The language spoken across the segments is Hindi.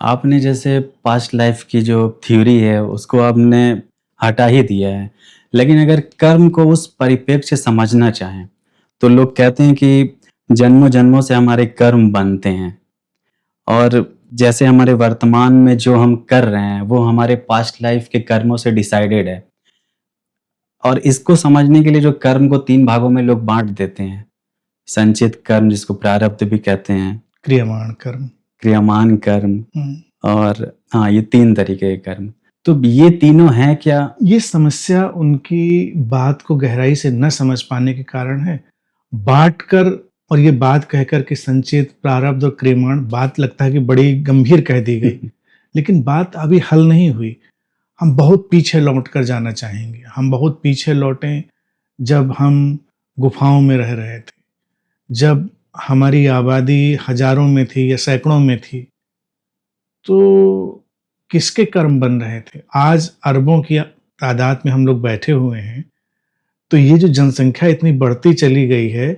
आपने जैसे पास्ट लाइफ की जो थ्योरी है उसको आपने हटा ही दिया है। लेकिन अगर कर्म को उस परिप्रेक्ष्य से समझना चाहें, तो लोग कहते हैं कि जन्मों-जन्मों से हमारे कर्म बनते हैं और जैसे हमारे वर्तमान में जो हम कर रहे हैं, वो हमारे पास्ट लाइफ के कर्मों से डिसाइडेड है। और इसको समझने के लिए जो कर्म को 3 भागों में लोग बाँट देते हैं। संचित कर्म जिसको प्रारब्ध भी कहते हैं, क्रियमाण कर्म। क्रियमाण कर्म हुँ। और हाँ, ये 3 तरीके के कर्म। तो ये तीनों हैं क्या? ये समस्या उनकी बात को गहराई से न समझ पाने के कारण है। बाँट कर और ये बात कहकर कि संचित, प्रारब्ध और क्रियमाण बात लगता है कि बड़ी गंभीर कह दी गई, लेकिन बात अभी हल नहीं हुई। हम बहुत पीछे लौट कर जाना चाहेंगे। हम बहुत पीछे लौटें जब हम गुफ़ाओं में रह रहे थे, जब हमारी आबादी हज़ारों में थी या सैकड़ों में थी, तो किसके कर्म बन रहे थे? आज अरबों की तादाद में हम लोग बैठे हुए हैं, तो ये जो जनसंख्या इतनी बढ़ती चली गई है,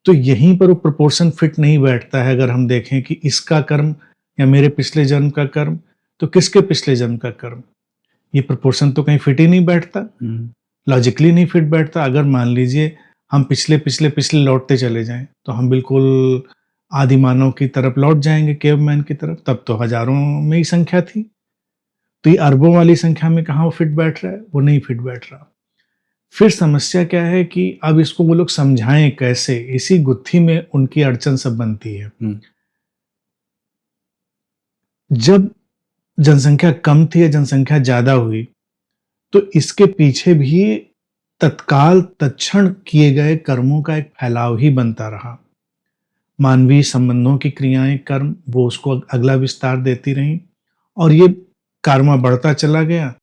तो यहीं पर वो प्रोपोर्शन फिट नहीं बैठता है। अगर हम देखें कि इसका कर्म या मेरे पिछले जन्म का कर्म, तो किसके पिछले जन्म का कर्म? ये प्रोपोर्शन तो कहीं फिट ही नहीं बैठता, हुँ, लॉजिकली नहीं फिट बैठता। अगर मान लीजिए हम पिछले लौटते चले जाएँ, तो हम बिल्कुल आदिमानव की तरफ लौट जाएँगे, केवमैन की तरफ, तब तो हज़ारों में ही संख्या थी। तो ये अरबों वाली संख्या में कहाँ वो फिट बैठ रहा है? वो नहीं फिट बैठ रहा। फिर समस्या क्या है कि अब इसको वो लोग समझाएँ कैसे? इसी गुत्थी में उनकी अड़चन सब बनती है। हुँ, जब जनसंख्या कम थी या जनसंख्या ज़्यादा हुई, तो इसके पीछे भी तत्काल तत्क्षण किए गए कर्मों का एक फैलाव ही बनता रहा। मानवीय संबंधों की क्रियाएँ, कर्म वो उसको अगला विस्तार देती रहीं और ये कारमा बढ़ता चला गया।